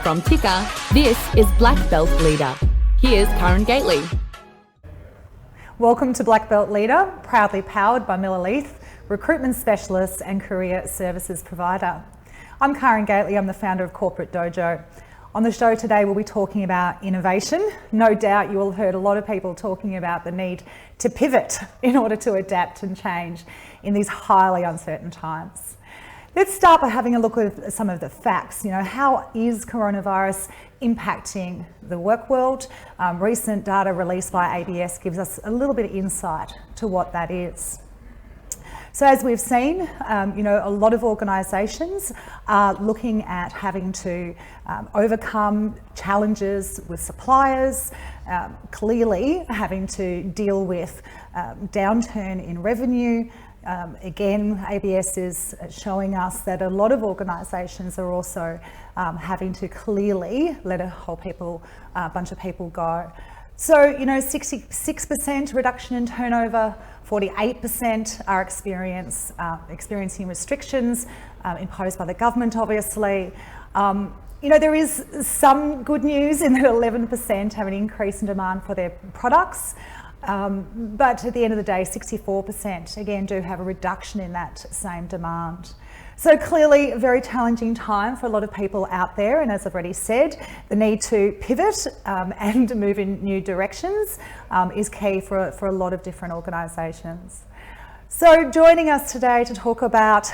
From Ticker, this is Black Belt Leader. Here's Karen Gately. Welcome to Black Belt Leader, proudly powered by Miller Leith, recruitment specialist and career services provider. I'm Karen Gately, I'm the founder of Corporate Dojo. On the show today, we'll be talking about innovation. No doubt you will have heard a lot of people talking about the need to pivot in order to adapt and change in these highly uncertain times. Let's start by having a look at some of the facts. How is coronavirus impacting the work world? Recent data released by ABS gives us a little bit of insight to what that is. So as we've seen, a lot of organisations are looking at having to overcome challenges with suppliers, clearly having to deal with downturn in revenue. Again, ABS is showing us that a lot of organisations are also having to clearly let a bunch of people go. So, 66% reduction in turnover, 48% are experiencing restrictions imposed by the government, obviously. There is some good news in that 11% have an increase in demand for their products. But at the end of the day, 64% again do have a reduction in that same demand. So clearly a very challenging time for a lot of people out there, and as I've already said, the need to pivot and move in new directions is key for a lot of different organisations. So joining us today to talk about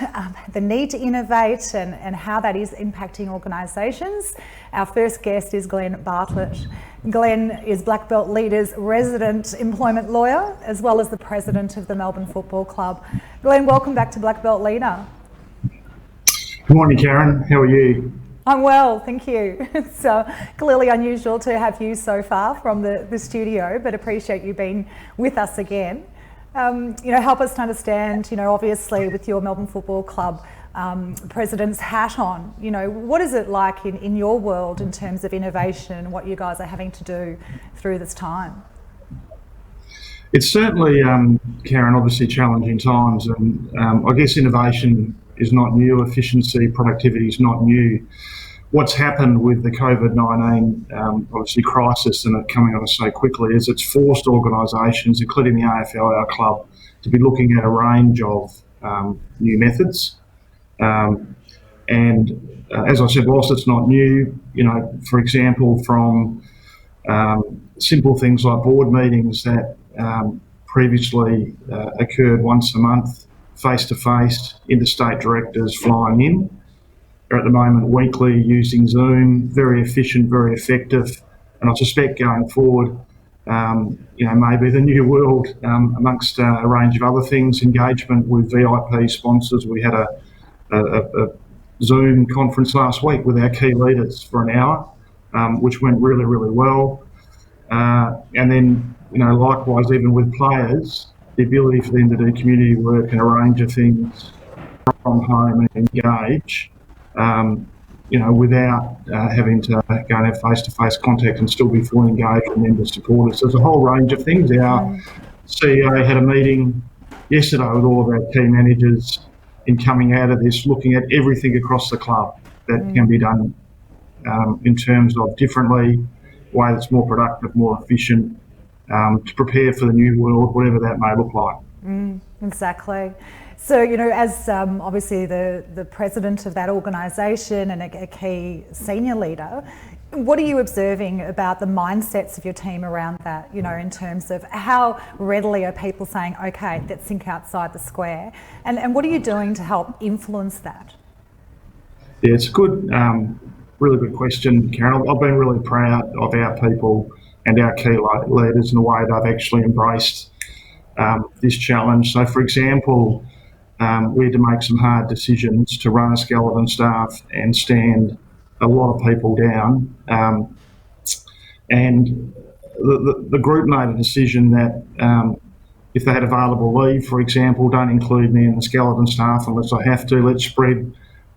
the need to innovate and how that is impacting organisations, our first guest is GLEN Bartlett. GLEN is Black Belt Leader's resident employment lawyer, as well as the president of the Melbourne Football Club. GLEN, welcome back to Black Belt Leader. Good morning, Karen. How are you? I'm well, thank you. It's clearly unusual to have you so far from the studio, but appreciate you being with us again. Help us to understand, obviously with your Melbourne Football Club president's hat on, what is it like in your world in terms of innovation and what you guys are having to do through this time? It's certainly, Karen, obviously challenging times, and I guess innovation is not new, efficiency, productivity is not new. What's happened with the COVID-19 obviously crisis and it coming on us so quickly is it's forced organisations, including the AFL, our club, to be looking at a range of new methods. And as I said, whilst it's not new, for example, from simple things like board meetings that previously occurred once a month, face-to-face, interstate directors flying in, are at the moment weekly using Zoom, very efficient, very effective, and I suspect going forward, maybe the new world amongst a range of other things, engagement with VIP sponsors. We had a Zoom conference last week with our key leaders for an hour, which went really, really well. And then, likewise, even with players, the ability for them to do community work and a range of things from home and engage, without having to go and have face-to-face contact and still be fully engaged with members, supporters. So there's a whole range of things. Our CEO had a meeting yesterday with all of our key managers in coming out of this, looking at everything across the club that can be done in terms of differently, way that's more productive, more efficient, to prepare for the new world, whatever that may look like. Exactly. So, as obviously the president of that organisation and a key senior leader, what are you observing about the mindsets of your team around that, in terms of how readily are people saying, okay, let's think outside the square? And what are you doing to help influence that? Yeah, it's a good, really good question, Karen. I've been really proud of our people and our key leaders in the way they've actually embraced this challenge. So, for example, we had to make some hard decisions to run a skeleton staff and stand a lot of people down. And the group made a decision that if they had available leave, for example, don't include me in the skeleton staff unless I have to. Let's spread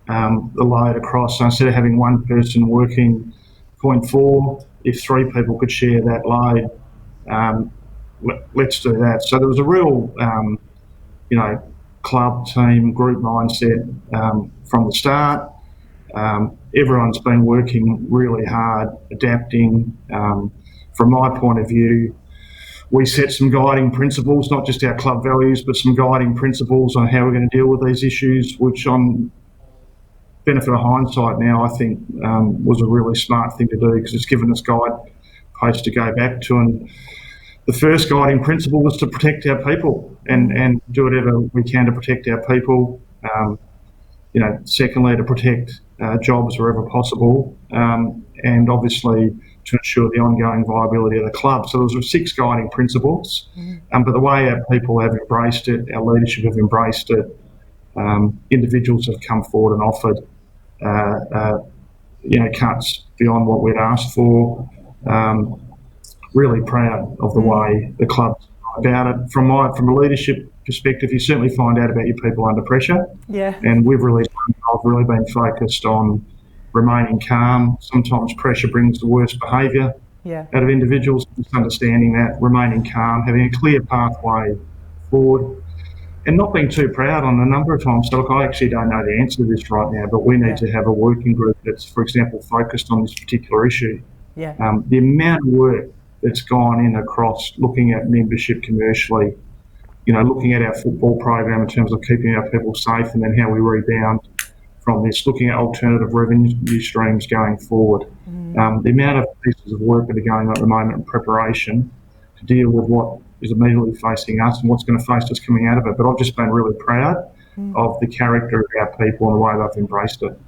the load across. So instead of having one person working 0.4, if 3 people could share that load, let's do that. So there was a real, club, team, group mindset from the start. Everyone's been working really hard, adapting. From my point of view, we set some guiding principles, not just our club values, but some guiding principles on how we're going to deal with these issues, which on benefit of hindsight now, I think was a really smart thing to do, because it's given us guideposts to go back to. And the first guiding principle was to protect our people and do whatever we can to protect our people. Secondly, to protect jobs wherever possible, and obviously to ensure the ongoing viability of the club. So there was 6 guiding principles, but the way our people have embraced it, our leadership have embraced it, individuals have come forward and offered cuts beyond what we'd asked for. Really proud of the way the club's about it. From a leadership perspective, you certainly find out about your people under pressure. Yeah. And I've really been focused on remaining calm. Sometimes pressure brings the worst behaviour out of individuals. Just understanding that, remaining calm, having a clear pathway forward, and not being too proud on a number of times. So look, I actually don't know the answer to this right now, but we need to have a working group that's, for example, focused on this particular issue. Yeah. The amount of work that's gone in across looking at membership commercially, looking at our football program in terms of keeping our people safe, and then how we rebound from this, looking at alternative revenue streams going forward. The amount of pieces of work that are going on at the moment in preparation to deal with what is immediately facing us and what's going to face us coming out of it. But I've just been really proud of the character of our people and the way they've embraced it.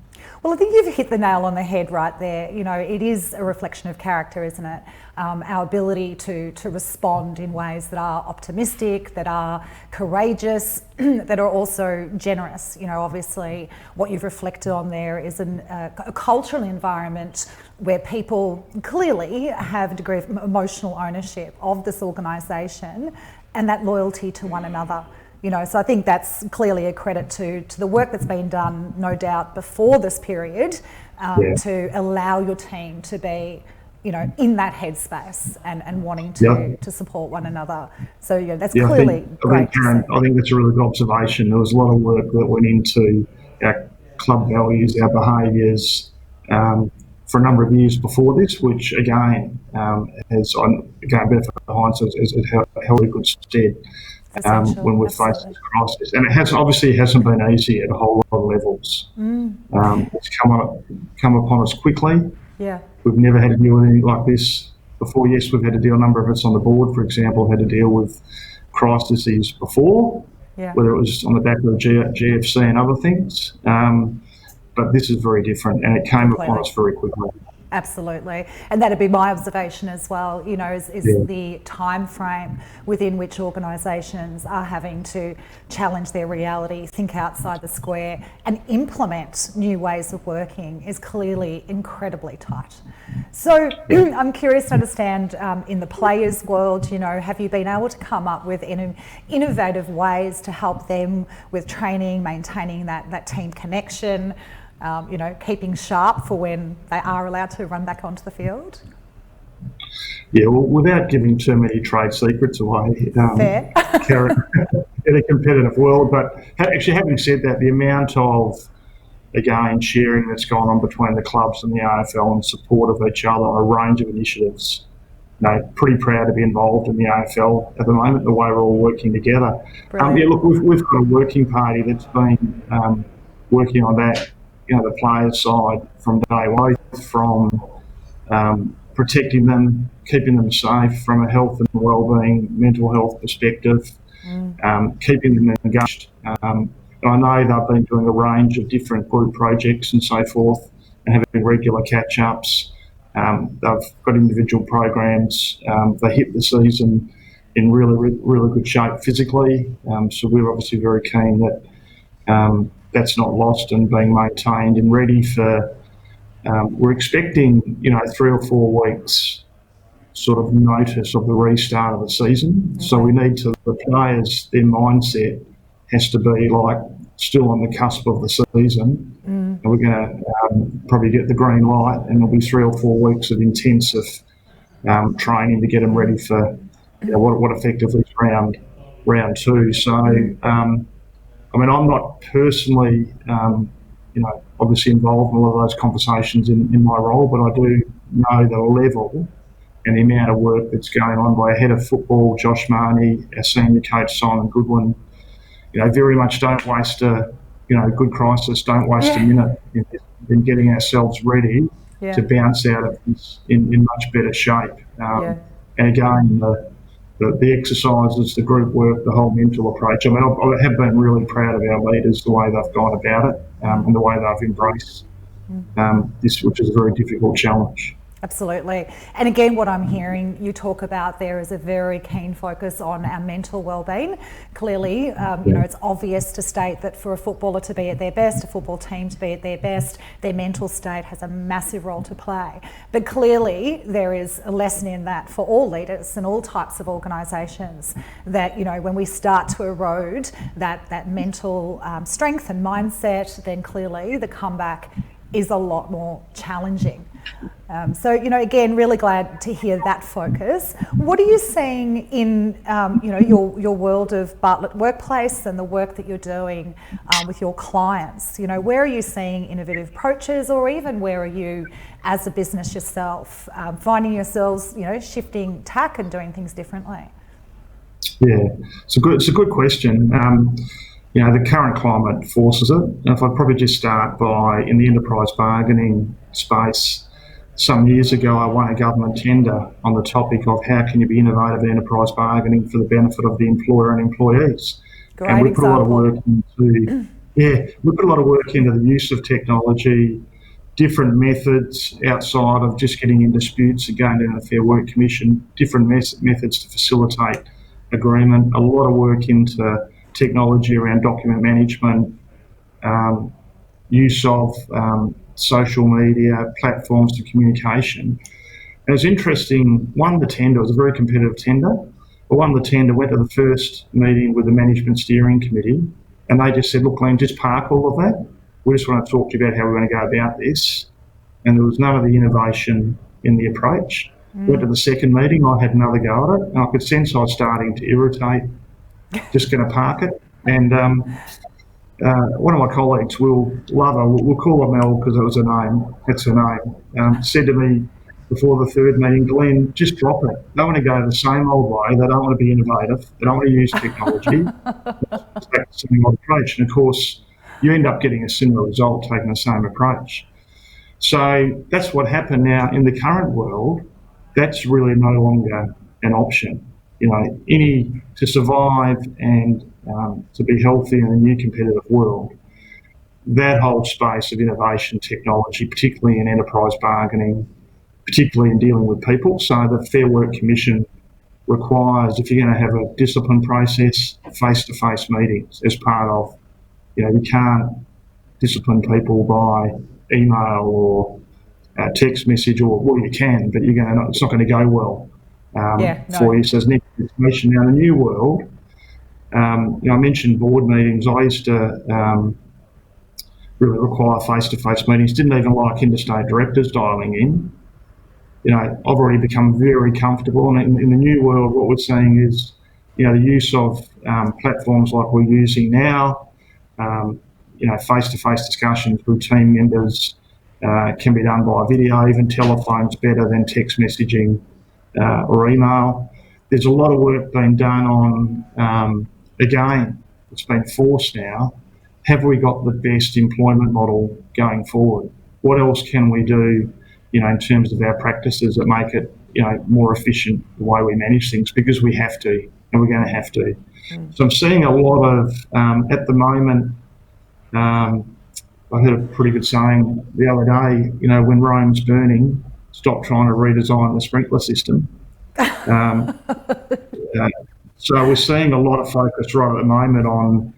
Well, I think you've hit the nail on the head right there. It is a reflection of character, isn't it? Our ability to respond in ways that are optimistic, that are courageous, that are also generous. Obviously what you've reflected on there is a cultural environment where people clearly have a degree of emotional ownership of this organisation and that loyalty to one another. So I think that's clearly a credit to the work that's been done, no doubt, before this period, to allow your team to be, in that headspace and wanting to support one another. So that's clearly great. I think that's a really good observation. There was a lot of work that went into our club values, our behaviours, for a number of years before this, which again has, benefit behind, so it's held a good stead. When we've faced this crisis, and it hasn't been easy at a whole lot of levels. It's come upon us quickly. Yeah, we've never had to deal with anything like this before. Yes, we've had to deal. A number of us on the board, for example, had to deal with crises before, whether it was on the back of the GFC and other things. But this is very different, and it came upon us very quickly. Absolutely, and that'd be my observation as well. Is the time frame within which organisations are having to challenge their reality, think outside the square, and implement new ways of working is clearly incredibly tight. So I'm curious to understand, in the players' world, have you been able to come up with innovative ways to help them with training, maintaining that team connection? Keeping sharp for when they are allowed to run back onto the field? Yeah, well, without giving too many trade secrets away, fair. In a competitive world, but actually having said that, the amount of, again, sharing that's gone on between the clubs and the AFL in support of each other on a range of initiatives, pretty proud to be involved in the AFL at the moment, the way we're all working together. Look, we've got a working party that's been working on that, the players' side from day one, from protecting them, keeping them safe from a health and wellbeing, mental health perspective, keeping them engaged. I know they've been doing a range of different group projects and so forth, and having regular catch-ups. They've got individual programs. They hit the season in really, really good shape physically. So we're obviously very keen that that's not lost and being maintained and ready for, we're expecting, 3 or 4 weeks sort of notice of the restart of the season. Okay. So we need to, the players, their mindset has to be like still on the cusp of the season. And we're going to probably get the green light, and there'll be 3 or 4 weeks of intensive training to get them ready for what effectively is round 2. So, I'm not personally, obviously involved in a lot of those conversations in my role, but I do know the level and the amount of work that's going on by our head of football, Josh Marnie, our senior coach, Simon Goodwin. Very much don't waste a good crisis, don't waste a minute in getting ourselves ready to bounce out of this in much better shape. And again, the exercises, the group work, the whole mental approach. I mean, I have been really proud of our leaders, the way they've gone about it, and the way they've embraced this, which is a very difficult challenge. Absolutely. And again, what I'm hearing you talk about there is a very keen focus on our mental well-being. Clearly, it's obvious to state that for a footballer to be at their best, a football team to be at their best, their mental state has a massive role to play. But clearly, there is a lesson in that for all leaders and all types of organisations that, when we start to erode that mental strength and mindset, then clearly the comeback is a lot more challenging. Again, really glad to hear that focus. What are you seeing in, your world of Bartlett Workplace and the work that you're doing with your clients? Where are you seeing innovative approaches, or even where are you, as a business yourself, finding yourselves, shifting tack and doing things differently? Yeah, it's a good question. The current climate forces it. And if I'd probably just start by, in the enterprise bargaining space, some years ago I won a government tender on the topic of how can you be innovative in enterprise bargaining for the benefit of the employer and employees. Great and we put example. a lot of work into the use of technology, different methods outside of just getting in disputes and going down a Fair Work Commission, different methods to facilitate agreement, a lot of work into technology around document management, use of social media platforms to communication. And it's interesting, won the tender. It was a very competitive tender. I won the tender, went to the first meeting with the management steering committee, and they just said, look, Glenn, just park all of that. We just want to talk to you about how we're going to go about this. And there was none of the innovation in the approach. Went to the second meeting, I had another go at it, and I could sense I was starting to irritate, just going to park it. And one of my colleagues, we'll call her Mel because it's her name, said to me before the third meeting, Glenn, just drop it. They want to go the same old way. They don't want to be innovative. They don't want to use technology. Take the same old approach. And of course, you end up getting a similar result taking the same approach. So that's what happened now in the current world. That's really no longer an option. To survive and to be healthy in a new competitive world, that whole space of innovation technology, particularly in enterprise bargaining, particularly in dealing with people. So the Fair Work Commission requires, if you're going to have a discipline process, face-to-face meetings as part of, you can't discipline people by email or text message, or you can, but it's not going to go well for you. So there's need for information. Now, in the new world, I mentioned board meetings. I used to really require face-to-face meetings. Didn't even like interstate directors dialing in. I've already become very comfortable. And in the new world, what we're seeing is, the use of platforms like we're using now, face-to-face discussions with team members can be done by video. Even telephone's better than text messaging or email. There's a lot of work being done on, again, it's been forced now. Have we got the best employment model going forward? What else can we do, in terms of our practices that make it, more efficient the way we manage things? Because we have to, and we're going to have to. So I'm seeing a lot of, at the moment, I heard a pretty good saying the other day, when Rome's burning, stop trying to redesign the sprinkler system. So we're seeing a lot of focus right at the moment on,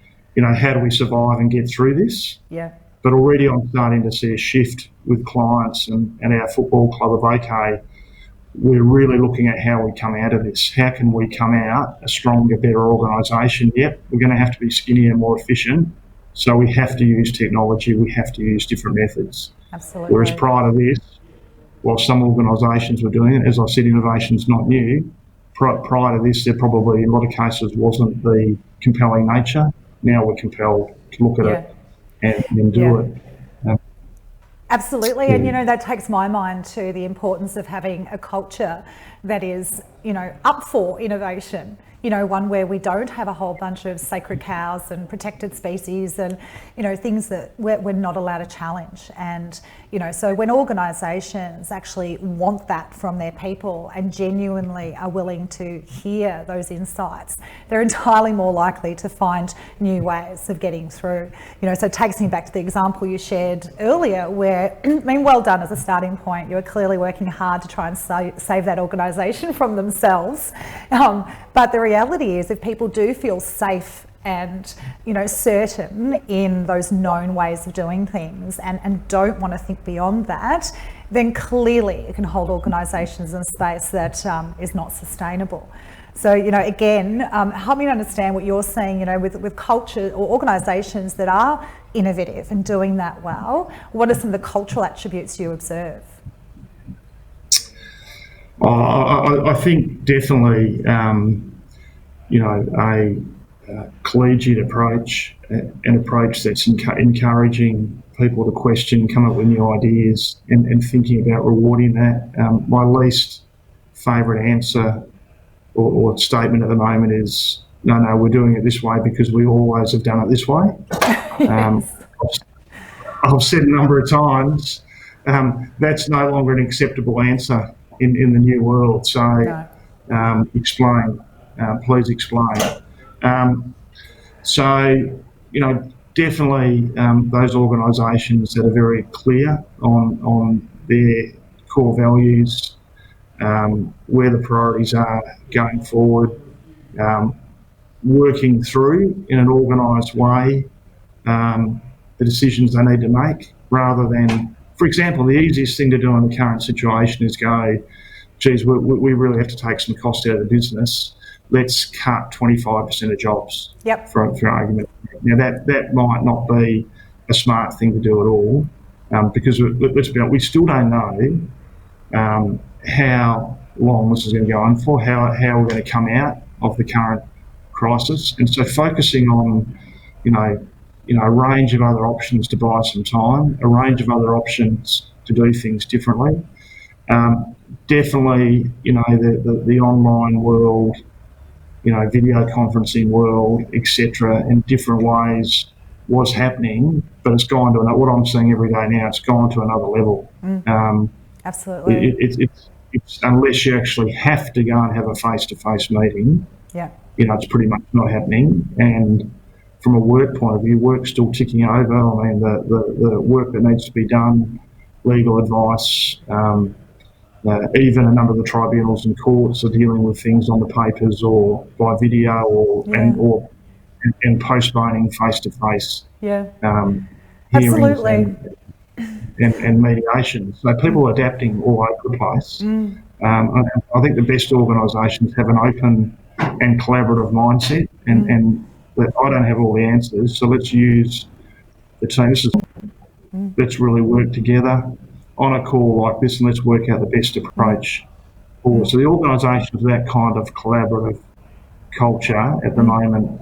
how do we survive and get through this? Yeah. But already I'm starting to see a shift with clients and our football club of OK. We're really looking at how we come out of this. How can we come out a stronger, better organisation? Yep, we're going to have to be skinnier, more efficient. So we have to use technology. We have to use different methods. Absolutely. Whereas prior to this, while some organisations were doing it, as I said, innovation's not new. Prior to this, there probably, in a lot of cases, wasn't the compelling nature. Now we're compelled to look at it and do it. Absolutely. And, that takes my mind to the importance of having a culture that is, up for innovation. One where we don't have a whole bunch of sacred cows and protected species and, things that we're not allowed to challenge. And, so when organisations actually want that from their people and genuinely are willing to hear those insights, they're entirely more likely to find new ways of getting through. So it takes me back to the example you shared earlier where, well done as a starting point. You were clearly working hard to try and save that organisation from themselves. But the reality is if people do feel safe and certain in those known ways of doing things and don't want to think beyond that, then clearly it can hold organisations in space that is not sustainable. So, again, help me understand what you're saying, with culture or organisations that are innovative and doing that well. What are some of the cultural attributes you observe? I think definitely, a collegiate approach, an approach that's encouraging people to question, come up with new ideas and thinking about rewarding that. My least favourite answer or statement at the moment is, no, we're doing it this way because we always have done it this way. I've said a number of times, that's no longer an acceptable answer in the new world. So explain, please explain. Definitely those organisations that are very clear on their core values, where the priorities are going forward, working through in an organised way the decisions they need to make, rather than, for example, the easiest thing to do in the current situation is go, geez, we really have to take some cost out of the business. Let's cut 25% of jobs. Yep. For argument. Now that might not be a smart thing to do at all, because let's be honest, we still don't know how long this is going to go on for, how we're going to come out of the current crisis, and so focusing on, a range of other options to buy some time, a range of other options to do things differently. Definitely, the online world, video conferencing world, etc., in different ways was happening, but it's gone to what I'm seeing every day now. It's gone to another level. Absolutely. It's unless you actually have to go and have a face-to-face meeting. Yeah. It's pretty much not happening. And from a work point of view, work's still ticking over. I mean, the work that needs to be done, legal advice. Even a number of the tribunals and courts are dealing with things on the papers or by video and postponing face-to-face hearings Absolutely. and mediation. So people are adapting all over the place. I think the best organisations have an open and collaborative mindset, and that I don't have all the answers, so let's use the team. Let's really work together on a call like this, and let's work out the best approach. So the organisations with that kind of collaborative culture at the moment,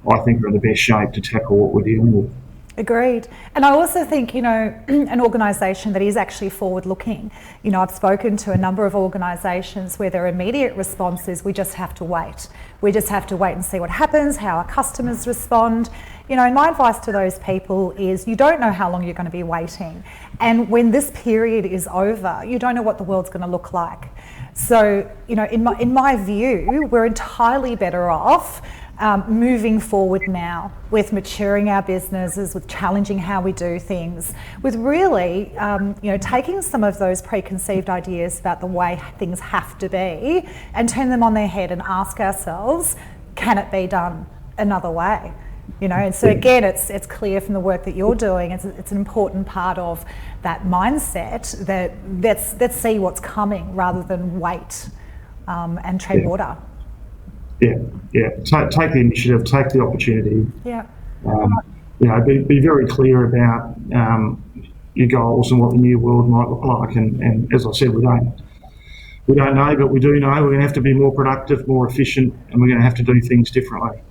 I think are in the best shape to tackle what we're dealing with. Agreed. And I also think, an organisation that is actually forward-looking. I've spoken to a number of organisations where their immediate response is, we just have to wait. We just have to wait and see what happens, how our customers respond. And my advice to those people is, you don't know how long you're going to be waiting. And when this period is over, you don't know what the world's going to look like. So, in my view, we're entirely better off moving forward now with maturing our businesses, with challenging how we do things, with really, taking some of those preconceived ideas about the way things have to be and turn them on their head and ask ourselves, can it be done another way? And so again, it's clear from the work that you're doing, it's an important part of that mindset that let's see what's coming rather than wait and tread water. Yeah. Take the initiative, take the opportunity. Yeah. Be very clear about your goals and what the new world might look like. And as I said, we don't know, but we do know we're going to have to be more productive, more efficient, and we're going to have to do things differently.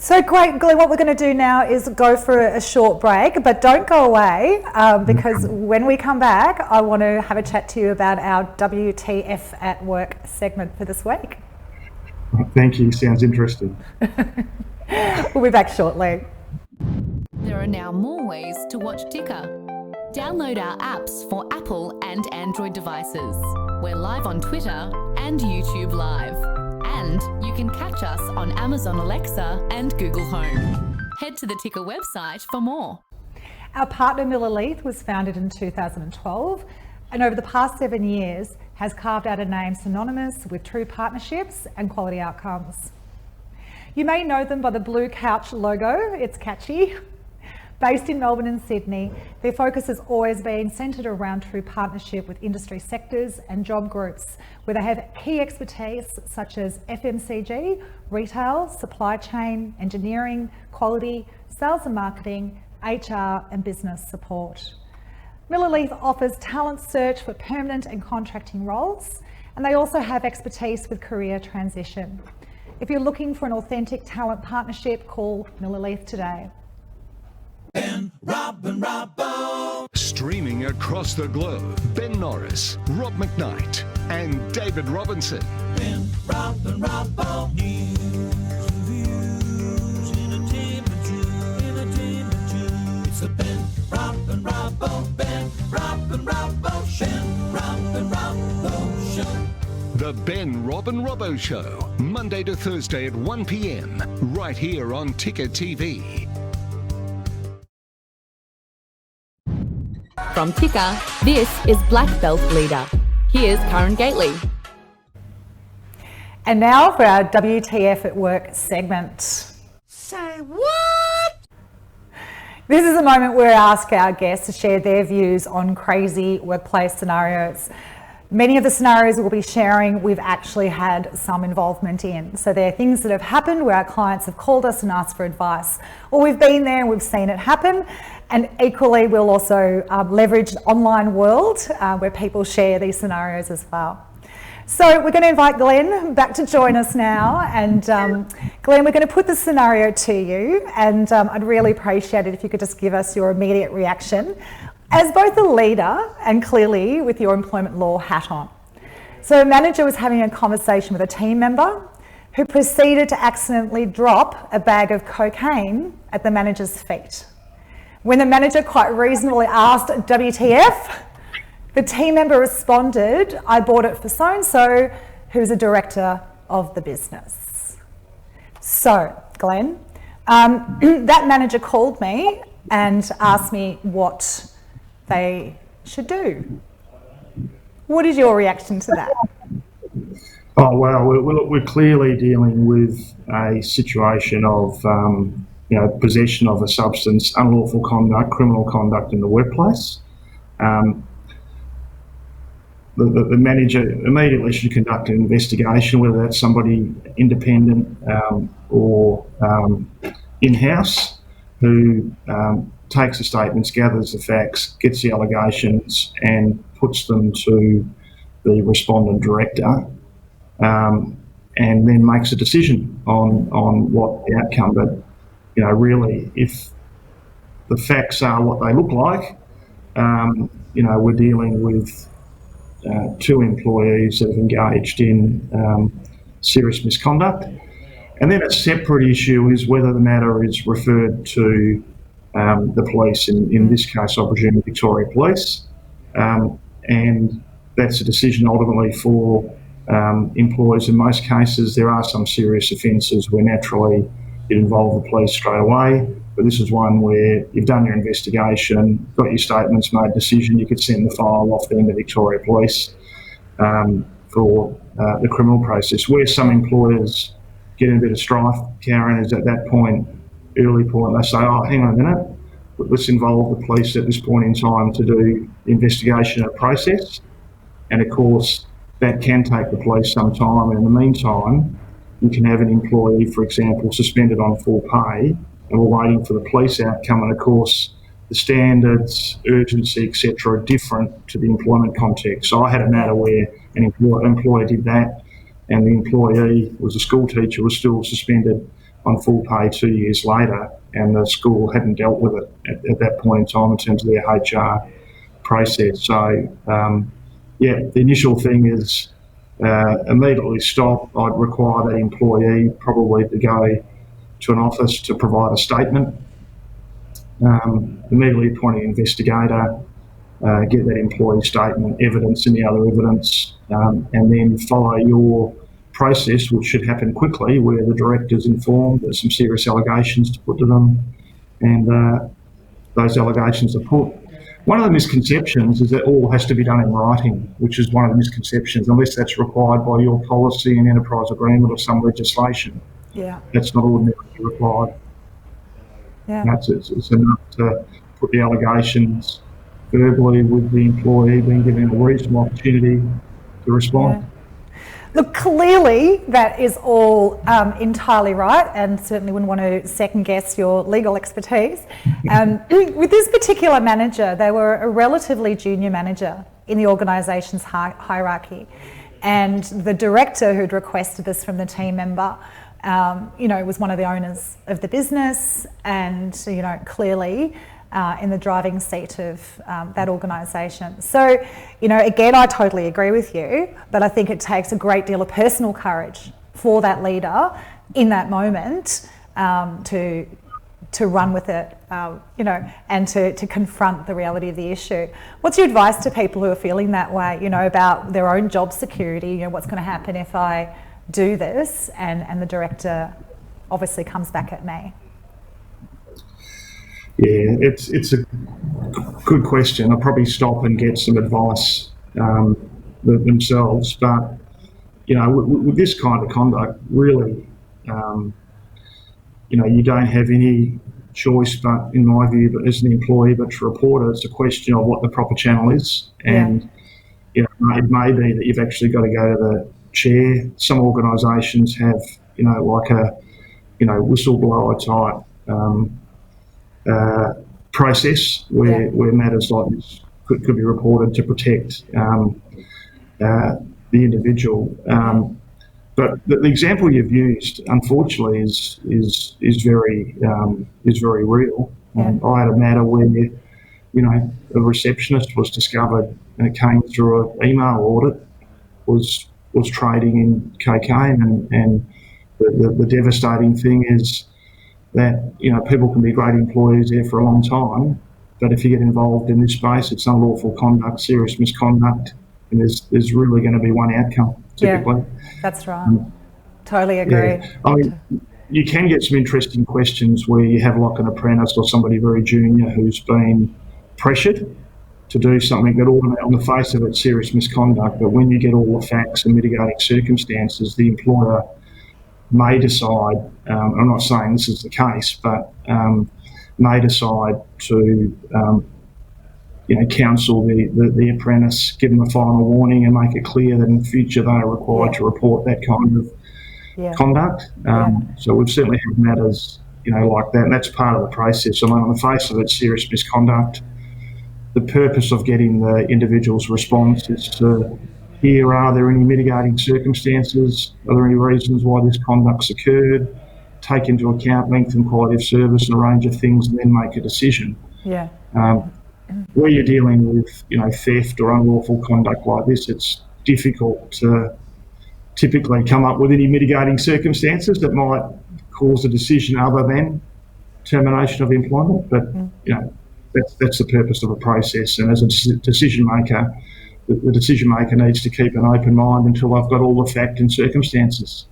So great, Glenn, what we're going to do now is go for a short break, but don't go away because when we come back, I want to have a chat to you about our WTF at Work segment for this week. Thank you, sounds interesting. We'll be back shortly. There are now more ways to watch Ticker. Download our apps for Apple and Android devices. We're live on Twitter and YouTube Live. And you can catch us on Amazon Alexa and Google Home. Head to the Ticker website for more. Our partner Miller Leith was founded in 2012 and over the past 7 years has carved out a name synonymous with true partnerships and quality outcomes. You may know them by the blue couch logo, it's catchy. Based in Melbourne and Sydney, their focus has always been centred around true partnership with industry sectors and job groups, where they have key expertise such as FMCG, retail, supply chain, engineering, quality, sales and marketing, HR and business support. Miller Leith offers talent search for permanent and contracting roles, and they also have expertise with career transition. If you're looking for an authentic talent partnership, call Miller Leith today. Ben, Rob and Robbo. Streaming across the globe, Ben Norris, Rob McKnight and David Robinson. Ben, Rob and Robbo. News, reviews, entertainment news. It's a Ben, Rob and Robbo. Ben, Rob and Robbo Show. Ben, Rob and Robbo Show. The Ben, Rob and Robbo Show, Monday to Thursday at 1 p.m, right here on Ticker TV. From Ticker, this is Black Belt Leader. Here's Karen Gately. And now for our WTF at Work segment. Say what? This is a moment where I ask our guests to share their views on crazy workplace scenarios. Many of the scenarios we'll be sharing, we've actually had some involvement in. So they're things that have happened where our clients have called us and asked for advice, or we've been there and we've seen it happen. And equally, we'll also leverage the online world where people share these scenarios as well. So we're going to invite Glenn back to join us now. And Glenn, we're going to put the scenario to you. And I'd really appreciate it if you could just give us your immediate reaction as both a leader and clearly with your employment law hat on. So a manager was having a conversation with a team member who proceeded to accidentally drop a bag of cocaine at the manager's feet. When the manager quite reasonably asked, WTF? The team member responded, I bought it for so-and-so, who's a director of the business. So, Glenn, that manager called me and asked me what they should do. What is your reaction to that? Oh, well, we're clearly dealing with a situation of possession of a substance, unlawful conduct, criminal conduct in the workplace. The manager immediately should conduct an investigation, whether that's somebody independent or in-house, who takes the statements, gathers the facts, gets the allegations and puts them to the respondent director, and then makes a decision on what the outcome. But really, if the facts are what they look like, we're dealing with two employees that have engaged in serious misconduct. And then a separate issue is whether the matter is referred to the police, in this case, I presume Victoria Police. And that's a decision ultimately for employees. In most cases, there are some serious offences where naturally it involve the police straight away, but this is one where you've done your investigation, got your statements, made a decision, you could send the file off then to Victoria Police for the criminal process. Where some employers get in a bit of strife, Karen, is at that point, early point, they say, oh, hang on a minute, let's involve the police at this point in time to do the investigation and process. And of course, that can take the police some time. And in the meantime, you can have an employee, for example, suspended on full pay, and we're waiting for the police outcome. And of course, the standards, urgency, etc., are different to the employment context. So I had a matter where an employer did that, and the employee was a school teacher, was still suspended on full pay 2 years later, and the school hadn't dealt with it at that point in time in terms of their HR process. So, the initial thing is immediately stop. I'd require that employee probably to go to an office to provide a statement, immediately appoint an investigator, get that employee statement, evidence, any other evidence, and then follow your process, which should happen quickly, where the director's informed there's some serious allegations to put to them, and those allegations are put. One of the misconceptions is that all has to be done in writing, which is one of the misconceptions, unless that's required by your policy and enterprise agreement or some legislation. Yeah. That's not ordinarily required. Yeah. It's enough to put the allegations verbally with the employee being given a reasonable opportunity to respond. Yeah. Look, clearly that is all entirely right, and certainly wouldn't want to second guess your legal expertise. With this particular manager, they were a relatively junior manager in the organisation's hierarchy, and the director who'd requested this from the team member, was one of the owners of the business, and clearly in the driving seat of that organisation. So, again, I totally agree with you, but I think it takes a great deal of personal courage for that leader in that moment to run with it, and to confront the reality of the issue. What's your advice to people who are feeling that way, about their own job security? What's going to happen if I do this and the director obviously comes back at me? Yeah, it's a good question. I'll probably stop and get some advice themselves. But, with this kind of conduct, really, you don't have any choice but, in my view, but as an employee, but to report it. It's a question of what the proper channel is. And, it may be that you've actually got to go to the chair. Some organisations have, like a, whistleblower type process where matters like this could be reported to protect the individual. But the example you've used, unfortunately, is very real. I had a matter where, a receptionist was discovered, and it came through an email audit, was trading in cocaine, and the devastating thing is that people can be great employees there for a long time, but if you get involved in this space, it's unlawful conduct, serious misconduct, and there's really going to be one outcome typically. Yeah, that's right. Totally agree. Yeah. I mean, you can get some interesting questions where you have like an apprentice or somebody very junior who's been pressured to do something that on the face of it's serious misconduct, but when you get all the facts and mitigating circumstances, the employer may decide, I'm not saying this is the case, but may decide to counsel the apprentice, give them a final warning and make it clear that in future they are required to report that kind of conduct. So we've certainly had matters like that, and that's part of the process. I mean, on the face of it, serious misconduct. The purpose of getting the individual's response is to hear, are there any mitigating circumstances? Are there any reasons why this conduct's occurred? Take into account length and quality of service and a range of things, and then make a decision. Yeah. Where you're dealing with, theft or unlawful conduct like this, it's difficult to typically come up with any mitigating circumstances that might cause a decision other than termination of employment. But, that's the purpose of a process. And as a decision maker, the decision maker needs to keep an open mind until they've got all the fact and circumstances.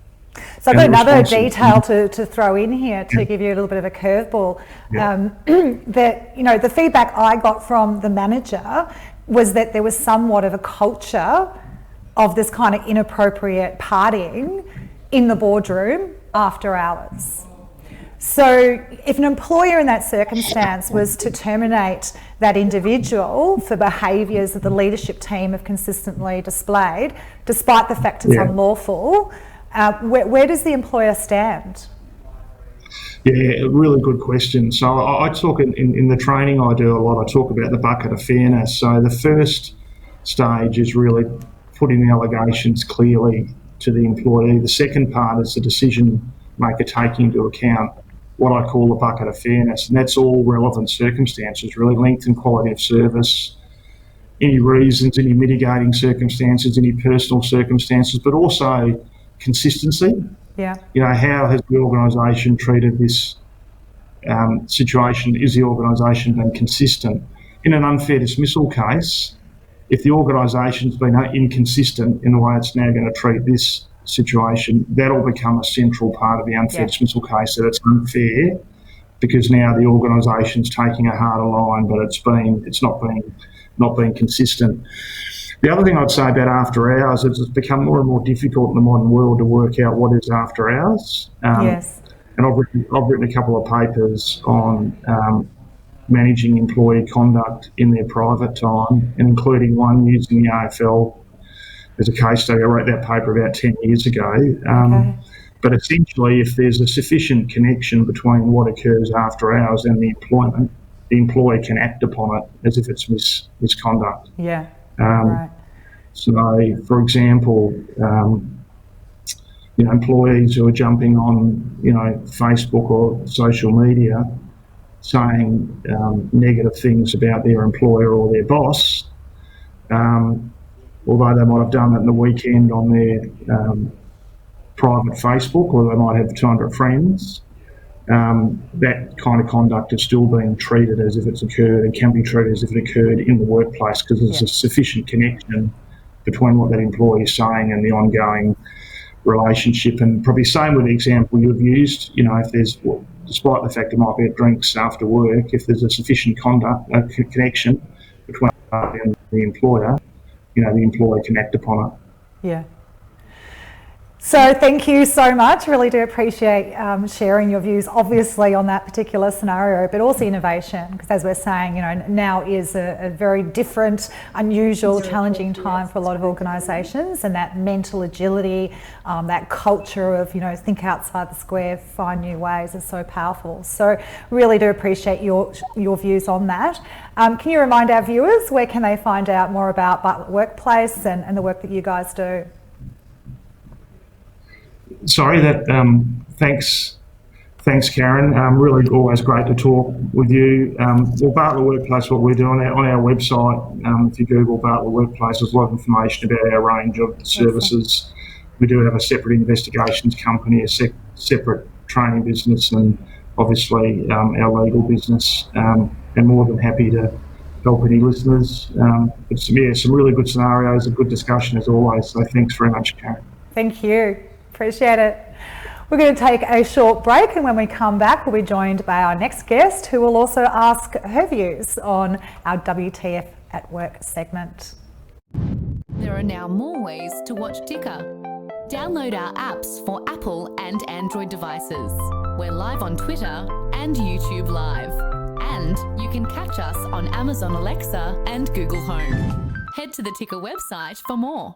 So I've got another detail to throw in here to give you a little bit of a curveball. That the feedback I got from the manager was that there was somewhat of a culture of this kind of inappropriate partying in the boardroom after hours. So if an employer in that circumstance was to terminate that individual for behaviours that the leadership team have consistently displayed, despite the fact it's unlawful, where does the employer stand? Yeah, a really good question. So I talk in the training I do a lot, I talk about the bucket of fairness. So the first stage is really putting the allegations clearly to the employee. The second part is the decision make a take into account what I call the bucket of fairness, and that's all relevant circumstances, really, length and quality of service, any reasons, any mitigating circumstances, any personal circumstances, but also consistency. Yeah. You know, how has the organisation treated this situation? Is the organisation been consistent? In an unfair dismissal case, if the organisation's been inconsistent in the way it's now going to treat this situation, that'll become a central part of the unfair dismissal case, that it's unfair because now the organisation's taking a harder line, but it's not being consistent. The other thing I'd say about after hours is it's become more and more difficult in the modern world to work out what is after hours. Yes. And I've written a couple of papers on managing employee conduct in their private time, and including one using the AFL as a case study. I wrote that paper about 10 years ago. But essentially, if there's a sufficient connection between what occurs after hours and the employment, the employee can act upon it as if it's misconduct. Yeah. Right. So, for example, employees who are jumping on, Facebook or social media saying negative things about their employer or their boss, although they might have done it in the weekend on their private Facebook, or they might have 200 friends, that kind of conduct is still being treated as if it's occurred, and can be treated as if it occurred in the workplace, because there's a sufficient connection between what that employee is saying and the ongoing relationship. And probably same with the example you've used, if there's, despite the fact there might be drinks after work, if there's a sufficient connection between and the employer, the employee can act upon it. Yeah. So thank you so much. Really do appreciate sharing your views, obviously, on that particular scenario, but also innovation, because as we're saying, now is a very different, unusual, challenging time for a lot of organisations, and that mental agility, that culture of, think outside the square, find new ways is so powerful. So really do appreciate your views on that. Can you remind our viewers, where can they find out more about Bartlett Workplace and the work that you guys do? Sorry, thanks, Karen. Really always great to talk with you. Well, Bartlett Workplace, what we're doing on our website, if you Google Bartlett Workplace, there's a lot of information about our range of services. We do have a separate investigations company, a separate training business, and obviously our legal business. And more than happy to help any listeners. Some really good scenarios, a good discussion as always. So thanks very much, Karen. Thank you. Appreciate it. We're going to take a short break, and when we come back, we'll be joined by our next guest, who will also ask her views on our WTF at Work segment. There are now more ways to watch Ticker. Download our apps for Apple and Android devices. We're live on Twitter and YouTube Live. And you can catch us on Amazon Alexa and Google Home. Head to the Ticker website for more.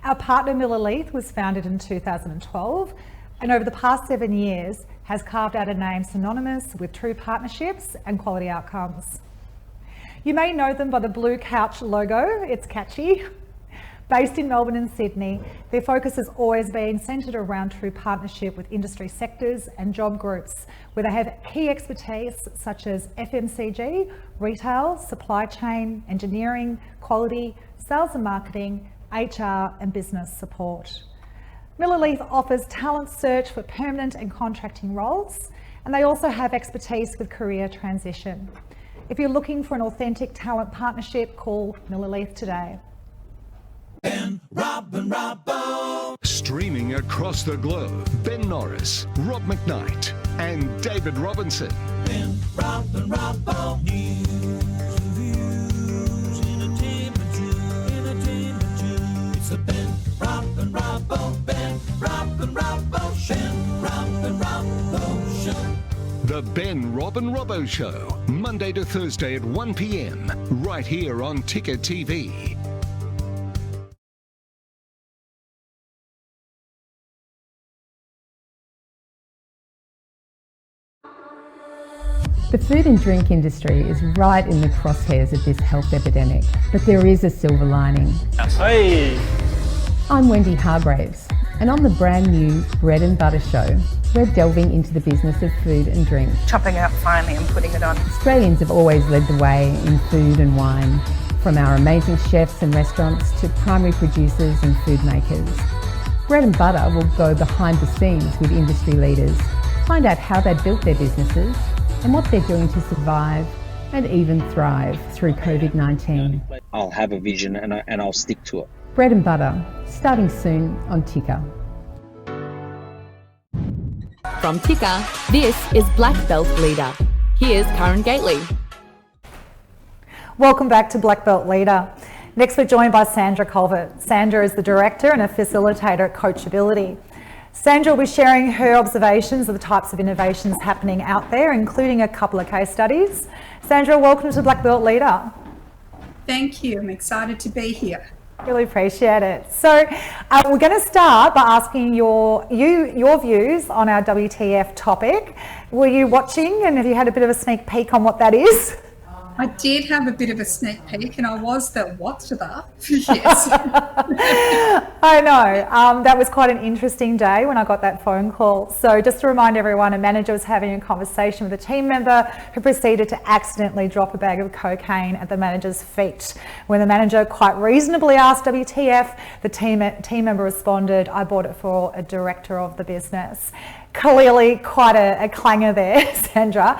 Our partner Miller Leith was founded in 2012, and over the past 7 years has carved out a name synonymous with true partnerships and quality outcomes. You may know them by the blue couch logo, it's catchy. Based in Melbourne and Sydney, their focus has always been centred around true partnership with industry sectors and job groups, where they have key expertise such as FMCG, retail, supply chain, engineering, quality, sales and marketing, HR and business support. Miller Leith offers talent search for permanent and contracting roles, and they also have expertise with career transition. If you're looking for an authentic talent partnership, call Miller Leith today. Ben, Rob and Robbo. Streaming across the globe, Ben Norris, Rob McKnight, and David Robinson. Ben, Rob and Robbo. News and views, entertainment news. It's the Ben, Rob and Robbo. Ben, Rob and Robbo Show. Ben, Rob and Robbo Show. The Ben, Rob and Robbo Show, Monday to Thursday at 1 p.m, right here on Ticker TV. The food and drink industry is right in the crosshairs of this health epidemic, but there is a silver lining. Hey! I'm Wendy Hargraves, And on the brand new Bread and Butter show, we're delving into the business of food and drink. Chopping it up finely and putting it on. Australians have always led the way in food and wine, from our amazing chefs and restaurants to primary producers and food makers. Bread and Butter will go behind the scenes with industry leaders, find out how they built their businesses and what they're doing to survive and even thrive through COVID-19. I'll have a vision and I'll stick to it. Bread and Butter, starting soon on Ticker. From Ticker, this is Black Belt Leader. Here's Karen Gately. Welcome back to Black Belt Leader. Next, we're joined by Sandra Colvert. Sandra is the Director and a Facilitator at Coachability. Sandra will be sharing her observations of the types of innovations happening out there, including a couple of case studies. Sandra, welcome to Black Belt Leader. Thank you. I'm excited to be here. Really appreciate it. So we're going to start by asking your views on our WTF topic. Were you watching, and have you had a bit of a sneak peek on what that is? I did have a bit of a sneak peek, and I was the watcher. Yes. I know. That was quite an interesting day when I got that phone call. So just to remind everyone, a manager was having a conversation with a team member who proceeded to accidentally drop a bag of cocaine at the manager's feet. When the manager quite reasonably asked WTF, the team member responded, "I bought it for a director of the business." Clearly quite a clanger there, Sandra.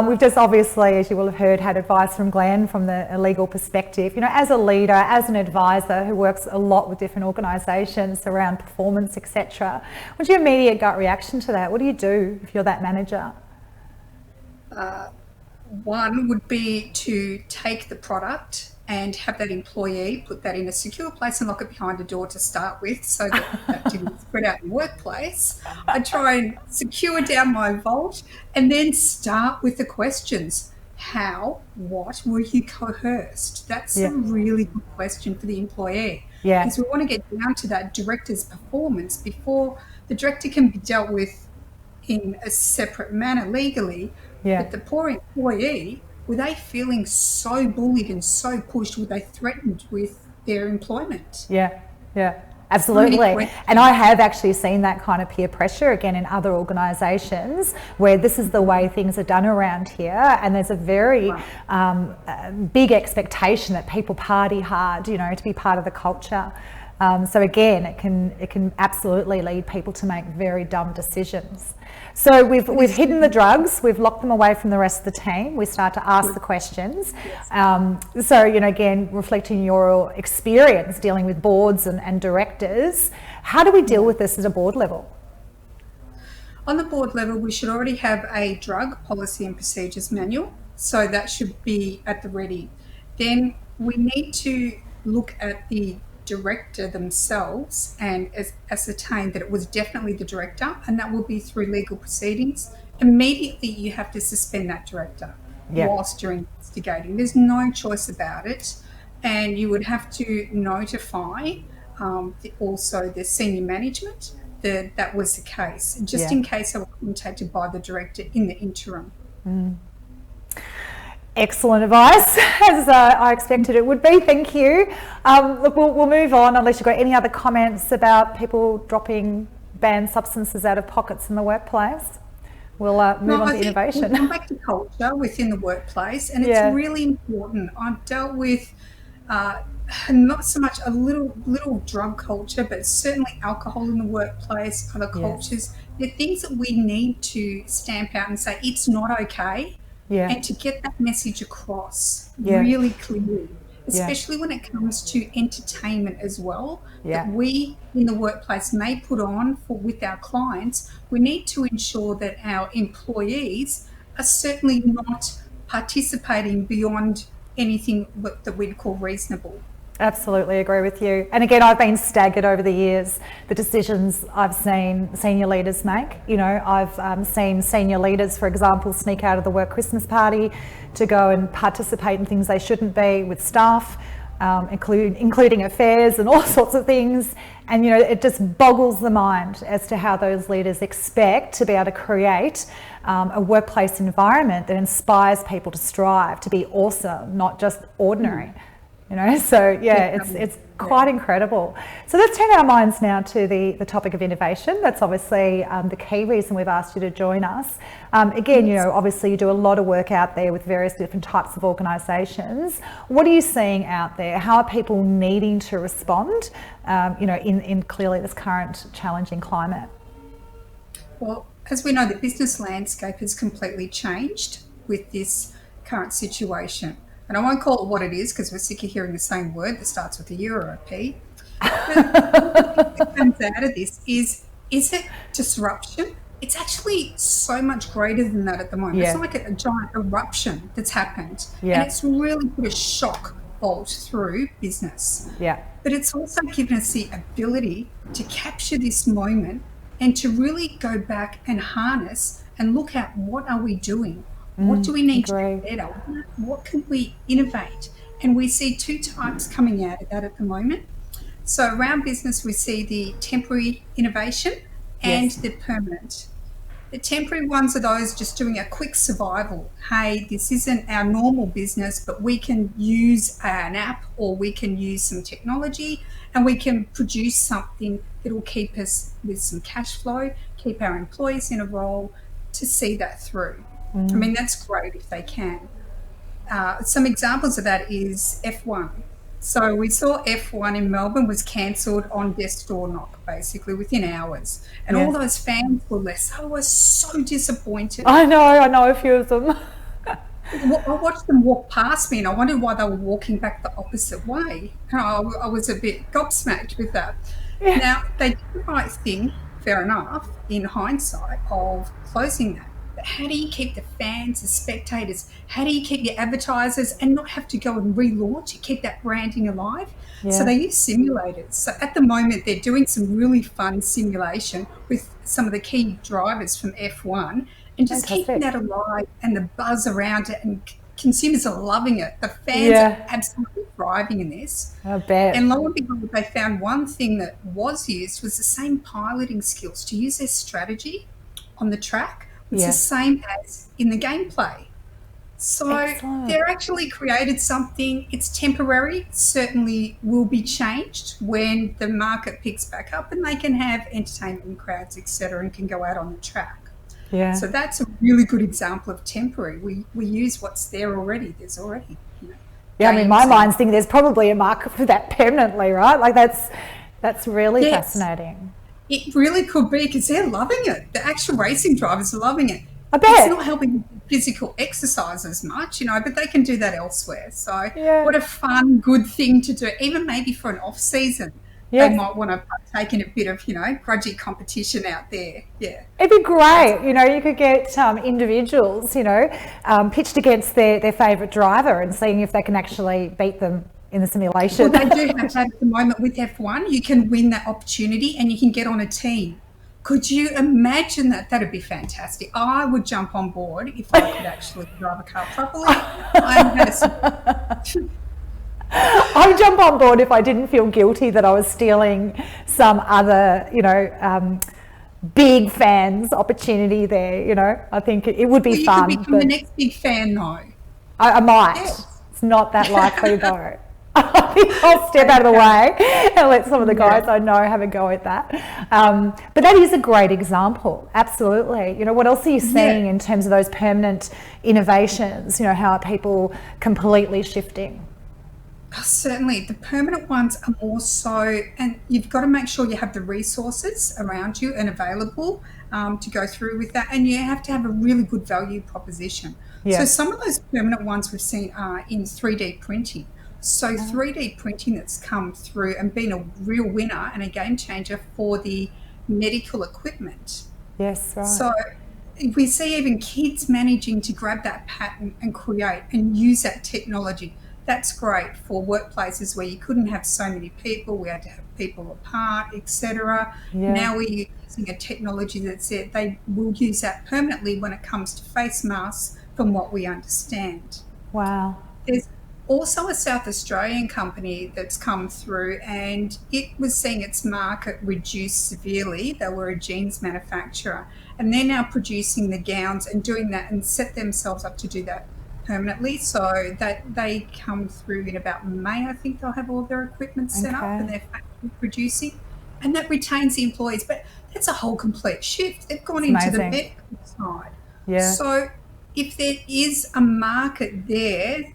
We've just obviously, as you will have heard, had advice from GLEN from the legal perspective. You know, as a leader, as an advisor who works a lot with different organisations around performance, etc. What's your immediate gut reaction to that? What do you do if you're that manager? One would be to take the product and have that employee put that in a secure place and lock it behind a door to start with, so that didn't spread out in the workplace. I try and secure down my vault and then start with the questions. How, what were you coerced? That's a really good question for the employee. Yeah. Because we want to get down to that director's performance before the director can be dealt with in a separate manner legally. Yeah. But the poor employee, were they feeling so bullied and so pushed? Were they threatened with their employment? Yeah, absolutely. And I have actually seen that kind of peer pressure again in other organisations where this is the way things are done around here, and there's a very big expectation that people party hard, you know, to be part of the culture. So again, it can absolutely lead people to make very dumb decisions. So we've hidden the drugs, we've locked them away from the rest of the team. We start to ask the questions. So, you know, again, reflecting your experience dealing with boards and directors, how do we deal with this at a board level? On the board level, we should already have a drug policy and procedures manual. So that should be at the ready. Then we need to look at the director themselves and ascertain that it was definitely the director, and that will be through legal proceedings. Immediately you have to suspend that director whilst you're investigating. There's no choice about it, and you would have to notify also the senior management that was the case, just in case they were contacted by the director in the interim. Excellent advice, as I expected it would be. Thank you. Look, we'll move on unless you've got any other comments about people dropping banned substances out of pockets in the workplace. We'll move on to innovation. We'll come back to culture within the workplace, and it's really important. I've dealt with not so much a little drug culture, but certainly alcohol in the workplace, other cultures. They're things that we need to stamp out and say it's not okay. And to get that message across really clearly, especially when it comes to entertainment as well, that we in the workplace may put on with our clients. We need to ensure that our employees are certainly not participating beyond anything that we'd call reasonable. Absolutely agree with you. And again, I've been staggered over the years, the decisions I've seen senior leaders make. You know, I've seen senior leaders, for example, sneak out of the work Christmas party to go and participate in things they shouldn't be with staff, including affairs and all sorts of things. And, you know, it just boggles the mind as to how those leaders expect to be able to create a workplace environment that inspires people to strive, to be awesome, not just ordinary. So it's quite incredible. So let's turn our minds now to the topic of innovation. That's obviously the key reason we've asked you to join us. Again, obviously you do a lot of work out there with various different types of organisations. What are you seeing out there? How are people needing to respond, in clearly this current challenging climate? Well, as we know, the business landscape has completely changed with this current situation. And I won't call it what it is because we're sick of hearing the same word that starts with a U or a P. But what comes out of this is it disruption? It's actually so much greater than that at the moment. It's like a giant eruption that's happened. And it's really put a shock bolt through business. But it's also given us the ability to capture this moment and to really go back and harness and look at what are we doing? What do we need to do better? What can we innovate? And we see two types coming out of that at the moment. So around business, we see the temporary innovation and the permanent. The temporary ones are those just doing a quick survival. Hey, this isn't our normal business, but we can use an app or we can use some technology and we can produce something that will keep us with some cash flow, keep our employees in a role to see that through. I mean, that's great if they can. Some examples of that is F1. So we saw F1 in Melbourne was cancelled on death's door knock, basically within hours. And all those fans were left. I was so disappointed. I know a few of them. I watched them walk past me and I wondered why they were walking back the opposite way. And I was a bit gobsmacked with that. Now, they did the right thing, fair enough, in hindsight, of closing that. How do you keep the fans, the spectators? How do you keep your advertisers and not have to go and relaunch it, keep that branding alive? So they use simulators. So at the moment, they're doing some really fun simulation with some of the key drivers from F1 and just keeping that alive and the buzz around it, and consumers are loving it. The fans are absolutely thriving in this. I bet. And lo and behold, they found one thing that was used was the same piloting skills to use their strategy on the track. It's the same as in the gameplay. So they're actually created something. It's temporary, certainly will be changed when the market picks back up and they can have entertainment and crowds, etc., and can go out on the track. So that's a really good example of temporary. We use what's there already. There's already, I mean, my mind's thinking there's probably a market for that permanently, right? Like that's really fascinating. It really could be, because they're loving it. The actual racing drivers are loving it. I bet. It's not helping physical exercise as much, but they can do that elsewhere. So what a fun, good thing to do, even maybe for an off-season. They might want to partake in a bit of, grudgy competition out there. It'd be great. You could get individuals, pitched against their favourite driver and seeing if they can actually beat them in the simulation. Well, they do have that at the moment with F1. You can win that opportunity and you can get on a team. Could you imagine that? That'd be fantastic. I would jump on board if I could actually drive a car properly. I'd jump on board if I didn't feel guilty that I was stealing some other, big fans opportunity there. I think it would be fun. You could become the next big fan, though. I might. Yes. It's not that likely, though. I think I'll step out of the way and let some of the guys I know have a go at that. But that is a great example, absolutely. What else are you seeing in terms of those permanent innovations? How are people completely shifting? Certainly, the permanent ones are more so, and you've got to make sure you have the resources around you and available to go through with that, and you have to have a really good value proposition. So some of those permanent ones we've seen are in 3D printing. So 3D printing that's come through and been a real winner and a game changer for the medical equipment. Yes, right. So we see even kids managing to grab that pattern and create and use that technology. That's great for workplaces where you couldn't have so many people, we had to have people apart, etc. Now we're using a technology that's it. They will use that permanently when it comes to face masks, from what we understand. Wow. There's also a South Australian company that's come through and it was seeing its market reduce severely. They were a jeans manufacturer and they're now producing the gowns and doing that and set themselves up to do that permanently, so that they come through in about May. I think they'll have all their equipment set up and they're factory producing, and that retains the employees. But that's a whole complete shift. They've gone into the medical side. Yeah. So if there is a market there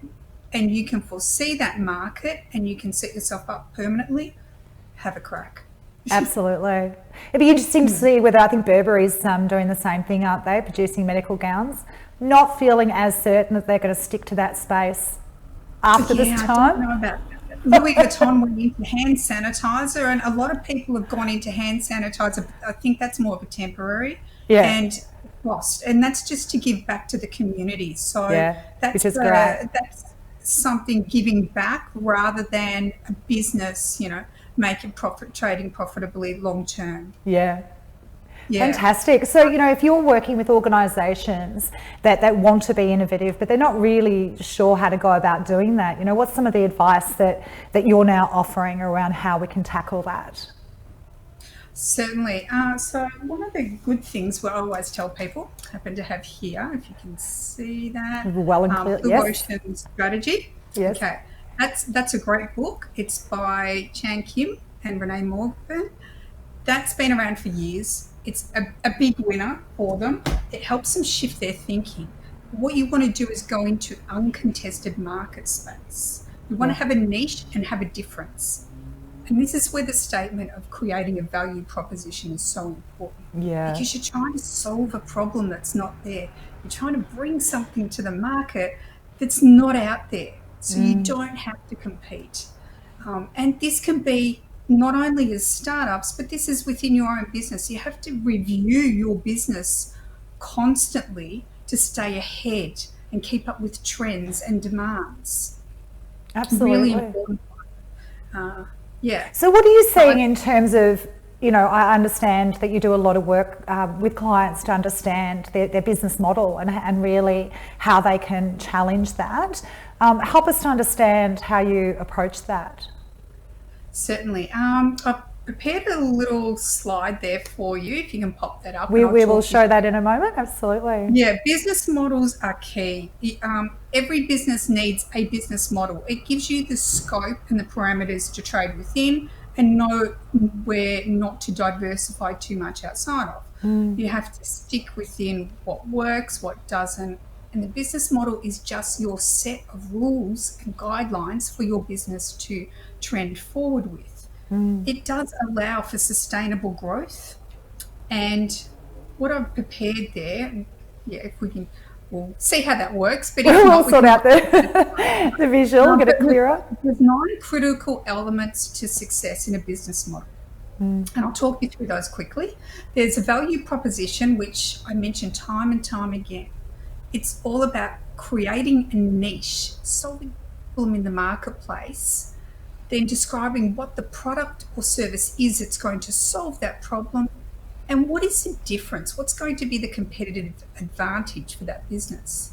and you can foresee that market and you can set yourself up permanently, have a crack. Absolutely. It'd be interesting to see whether, I think Burberry's doing the same thing, aren't they? Producing medical gowns. Not feeling as certain that they're going to stick to that space after this time. I don't know about that. Louis Vuitton went into hand sanitizer, and a lot of people have gone into hand sanitizer. I think that's more of a temporary and cost, and that's just to give back to the community. So that's, which is great. That's something giving back rather than a business, making profit, trading profitably long term. Yeah. Fantastic. So, if you're working with organisations that want to be innovative, but they're not really sure how to go about doing that, what's some of the advice that you're now offering around how we can tackle that? Certainly. So one of the good things I always tell people, happen to have here, if you can see that, well and clear, Blue Ocean Strategy. Yes. Okay. That's a great book. It's by Chan Kim and Renee Morgan. That's been around for years. It's a big winner for them. It helps them shift their thinking. What you want to do is go into uncontested market space. You want to have a niche and have a difference. And this is where the statement of creating a value proposition is so important. Yeah. Because you're trying to solve a problem that's not there. You're trying to bring something to the market that's not out there. So you don't have to compete. And this can be not only as startups, but this is within your own business. You have to review your business constantly to stay ahead and keep up with trends and demands. Absolutely. Really important. So what are you seeing in terms of, I understand that you do a lot of work with clients to understand their business model and really how they can challenge that. Help us to understand how you approach that. Certainly. I've prepared a little slide there for you, if you can pop that up. We will show that in a moment, absolutely. Yeah, business models are key. Every business needs a business model. It gives you the scope and the parameters to trade within and know where not to diversify too much outside of. You have to stick within what works, what doesn't, and the business model is just your set of rules and guidelines for your business to trend forward with. It does allow for sustainable growth, and what I've prepared there, if we can, we'll see how that works. But we'll sort out the visual, get it clearer. There's 9 critical elements to success in a business model. And I'll talk you through those quickly. There's a value proposition, which I mentioned time and time again. It's all about creating a niche, solving a problem in the marketplace, then describing what the product or service is that's going to solve that problem, and what is the difference, what's going to be the competitive advantage for that business.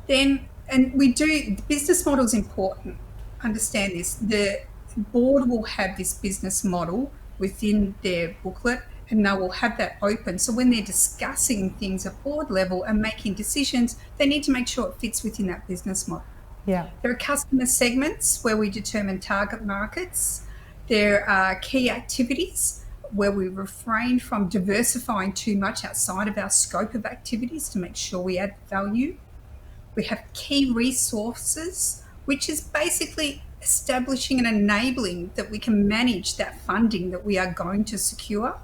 Then, and the business model is important, understand this, the board will have this business model within their booklet, and they will have that open. So when they're discussing things at board level and making decisions, they need to make sure it fits within that business model. Yeah. There are customer segments where we determine target markets. There are key activities where we refrain from diversifying too much outside of our scope of activities to make sure we add value. We have key resources, which is basically establishing and enabling that we can manage that funding that we are going to secure.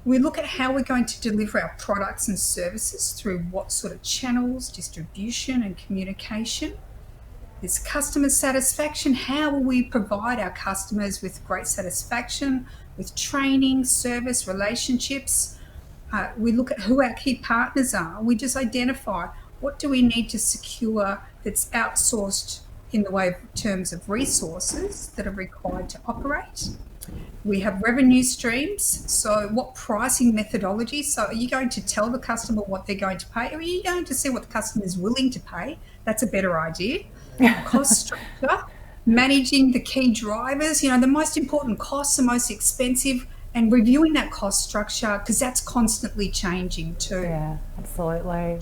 We look at how we're going to deliver our products and services through what sort of channels, distribution and communication. There's customer satisfaction. How will we provide our customers with great satisfaction, with training, service, relationships? We look at who our key partners are. We just identify what do we need to secure that's outsourced in the way of terms of resources that are required to operate. We have revenue streams. So what pricing methodology? So are you going to tell the customer what they're going to pay, or are you going to see what the customer is willing to pay? That's a better idea. Cost structure, managing the key drivers, the most important costs, the most expensive, and reviewing that cost structure because that's constantly changing too. Yeah, absolutely.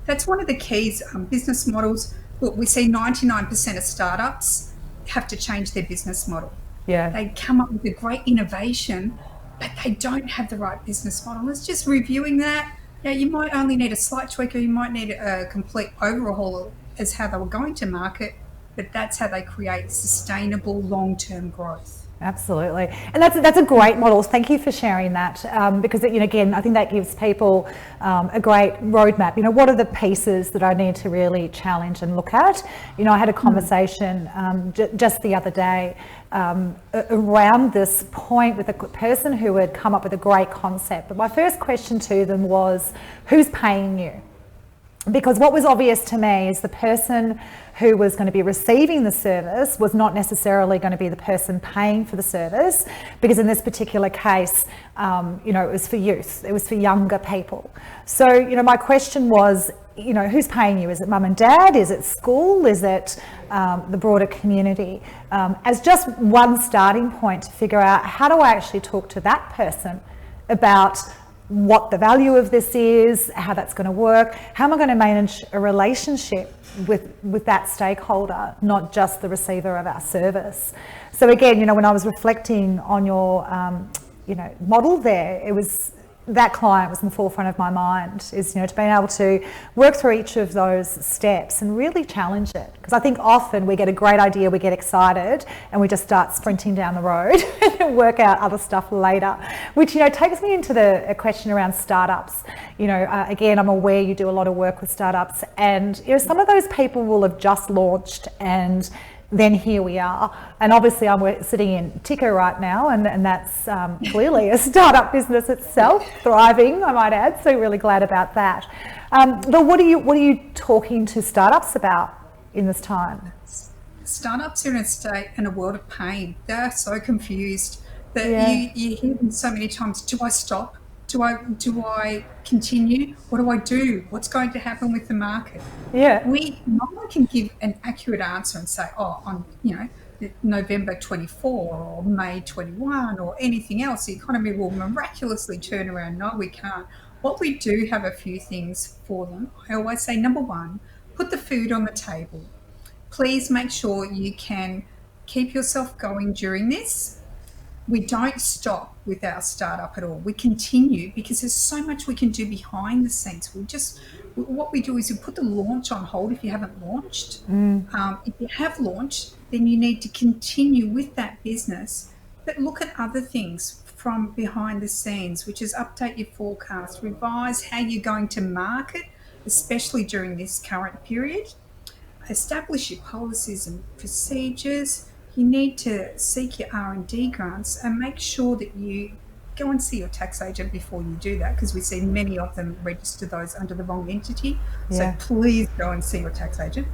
That's one of the keys. Business models. Look, we see 99% of startups have to change their business model. Yeah. They come up with a great innovation, but they don't have the right business model. It's just reviewing that. Yeah, you might only need a slight tweak, or you might need a complete overhaul as how they were going to market, but that's how they create sustainable long-term growth. Absolutely, and that's a great model. Thank you for sharing that, because again, I think that gives people a great roadmap. What are the pieces that I need to really challenge and look at? I had a conversation just the other day around this point with a person who had come up with a great concept. But my first question to them was, who's paying you? Because what was obvious to me is the person who was going to be receiving the service was not necessarily going to be the person paying for the service, because in this particular case, it was for youth, it was for younger people. So, my question was, who's paying you? Is it mum and dad? Is it school? Is it the broader community? As just one starting point to figure out, how do I actually talk to that person about what the value of this is, how that's going to work, how am I going to manage a relationship with that stakeholder, not just the receiver of our service. So again, when I was reflecting on your model there, it was that client was in the forefront of my mind, is to being able to work through each of those steps and really challenge it. Because I think often we get a great idea, we get excited, and we just start sprinting down the road and work out other stuff later, which takes me into a question around startups. Again, I'm aware you do a lot of work with startups, and some of those people will have just launched, and then here we are. And obviously I'm sitting in Ticker right now, and that's clearly a startup business itself, thriving, I might add, so really glad about that. But what are you talking to startups about in this time? Startups are in a world of pain. They're so confused that you hear them so many times. Do I stop? Do I continue? What do I do? What's going to happen with the market? Yeah. No one can give an accurate answer and say, on November 24 or May 21 or anything else, the economy will miraculously turn around. No, we can't. What we do have a few things for them. I always say, number one, put the food on the table. Please make sure you can keep yourself going during this. We don't stop with our startup at all. We continue, because there's so much we can do behind the scenes. What we do is we put the launch on hold if you haven't launched. If you have launched, then you need to continue with that business, but look at other things from behind the scenes, which is update your forecast, revise how you're going to market, especially during this current period, establish your policies and procedures. You need to seek your R&D grants and make sure that you go and see your tax agent before you do that, because we see many of them register those under the wrong entity. So please go and see your tax agent.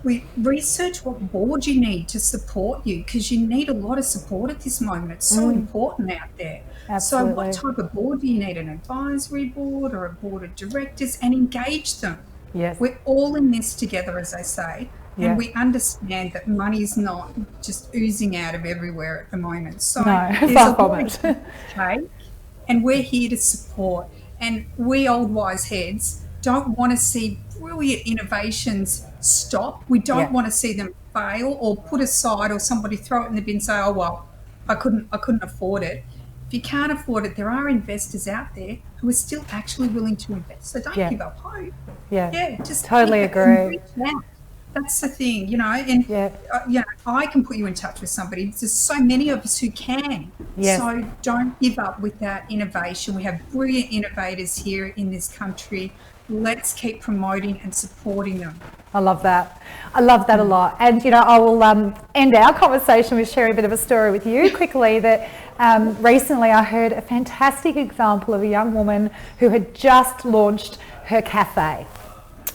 We research what board you need to support you, because you need a lot of support at this moment. It's so important out there. Absolutely. So what type of board do you need? An advisory board or a board of directors? And engage them. Yes. We're all in this together, as I say. And we understand that money's not just oozing out of everywhere at the moment. So there's a lot to take, and we're here to support. And we old wise heads don't want to see brilliant innovations stop. We don't want to see them fail or put aside, or somebody throw it in the bin and say, oh, well, I couldn't afford it. If you can't afford it, there are investors out there who are still actually willing to invest. So don't give up hope. Just totally agree. That's the thing, and I can put you in touch with somebody. There's so many of us who can. So don't give up with that innovation. We have brilliant innovators here in this country. Let's keep promoting and supporting them. I love that. I love that a lot. And, I will end our conversation with sharing a bit of a story with you quickly, that recently I heard a fantastic example of a young woman who had just launched her cafe.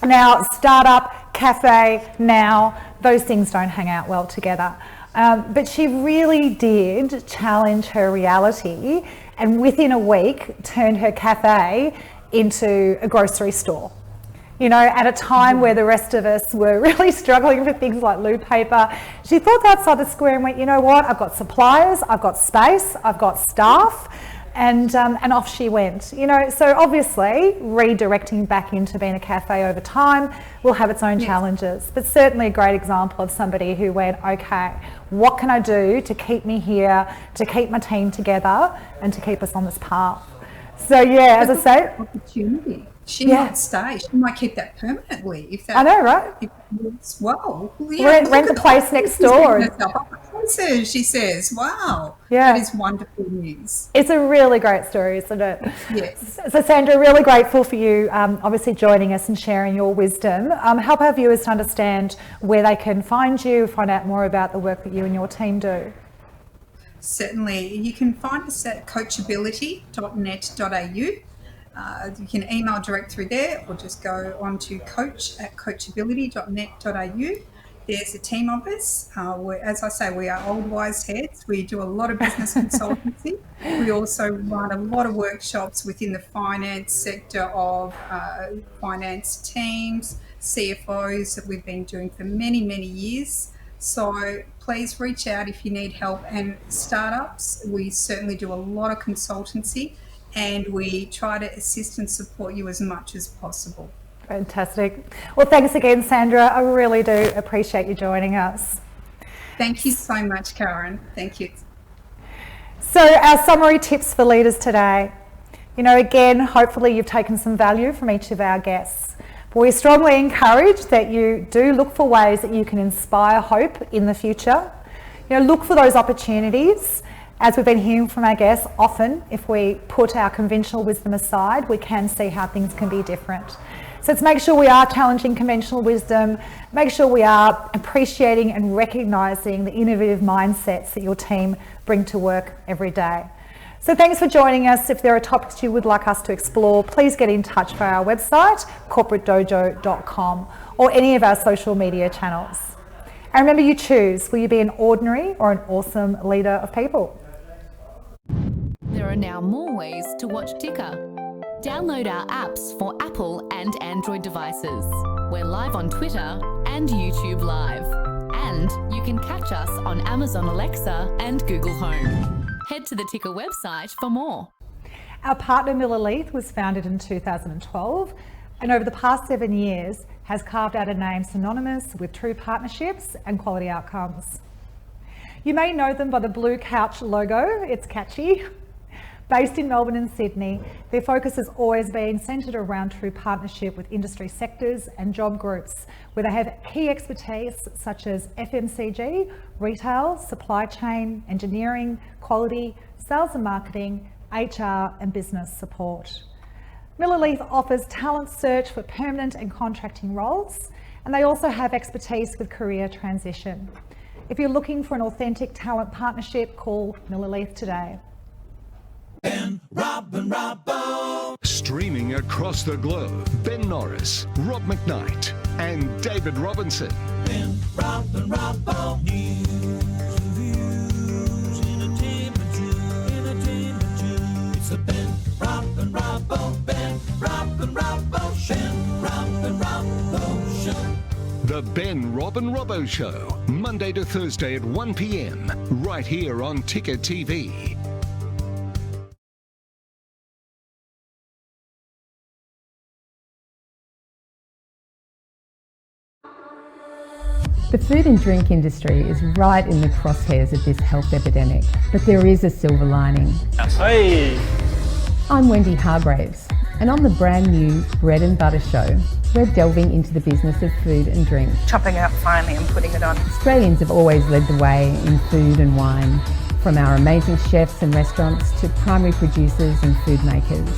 Now, startup, cafe, now, those things don't hang out well together. But she really did challenge her reality, and within a week turned her cafe into a grocery store. At a time where the rest of us were really struggling for things like loo paper, she thought outside the square and went, you know what, I've got suppliers, I've got space, I've got staff. and off she went. You know, so obviously redirecting back into being a cafe over time will have its own challenges, but certainly a great example of somebody who went, okay, what can I do to keep me here, to keep my team together, and to keep us on this path? So yeah, as I say, opportunity. She might stay. She might keep that permanently. If that, I know, right? If it works well. Rent the place next door. She says, wow, yeah, that is wonderful news. It's a really great story, isn't it? Yes. So Sandra, really grateful for you obviously joining us and sharing your wisdom. Help our viewers to understand where they can find you, find out more about the work that you and your team do. Certainly. You can find us at coachability.net.au. You can email direct through there or just go on to coach@coachability.net.au. There's a team of us. As I say, we are old wise heads. We do a lot of business consultancy. We also run a lot of workshops within the finance sector of finance teams, CFOs that we've been doing for many, many years. So please reach out if you need help. And startups, we certainly do a lot of consultancy, and we try to assist and support you as much as possible. Fantastic. Well, thanks again, Sandra. I really do appreciate you joining us. Thank you so much, Karen. Thank you. So our summary tips for leaders today. You know, again, hopefully you've taken some value from each of our guests. But we strongly encourage that you do look for ways that you can inspire hope in the future. You know, look for those opportunities. As we've been hearing from our guests, often if we put our conventional wisdom aside, we can see how things can be different. So let's make sure we are challenging conventional wisdom, make sure we are appreciating and recognising the innovative mindsets that your team bring to work every day. So thanks for joining us. If there are topics you would like us to explore, please get in touch via our website, corporatedojo.com, or any of our social media channels. And remember, you choose, will you be an ordinary or an awesome leader of people? There are now more ways to watch Ticker. Download our apps for Apple and Android devices. We're live on Twitter and YouTube Live. And you can catch us on Amazon Alexa and Google Home. Head to the Ticker website for more. Our partner Miller Leith was founded in 2012 and over the past 7 years has carved out a name synonymous with true partnerships and quality outcomes. You may know them by the blue couch logo, it's catchy. Based in Melbourne and Sydney, their focus has always been centred around true partnership with industry sectors and job groups, where they have key expertise such as FMCG, retail, supply chain, engineering, quality, sales and marketing, HR and business support. Miller Leith offers talent search for permanent and contracting roles, and they also have expertise with career transition. If you're looking for an authentic talent partnership, call Miller Leith today. Ben, Rob and Robbo. Streaming across the globe, Ben Norris, Rob McKnight, and David Robinson. Ben, Rob and Robbo. News, reviews, entertainment news. It's the Ben, Rob and Robbo. Ben, Rob and Robbo Show. Ben, Rob and Robbo Show. The Ben, Rob and Robbo Show, Monday to Thursday at 1 p.m, right here on Ticker TV. The food and drink industry is right in the crosshairs of this health epidemic, but there is a silver lining. Hey. I'm Wendy Hargraves, and on the brand new Bread and Butter Show, we're delving into the business of food and drink. Chopping it up finely and putting it on. Australians have always led the way in food and wine, from our amazing chefs and restaurants to primary producers and food makers.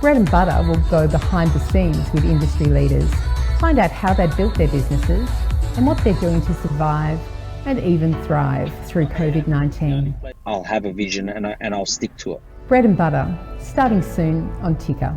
Bread and Butter will go behind the scenes with industry leaders, find out how they built their businesses, and what they're doing to survive and even thrive through COVID-19. I'll have a vision and I'll stick to it. Bread and Butter, starting soon on Ticker.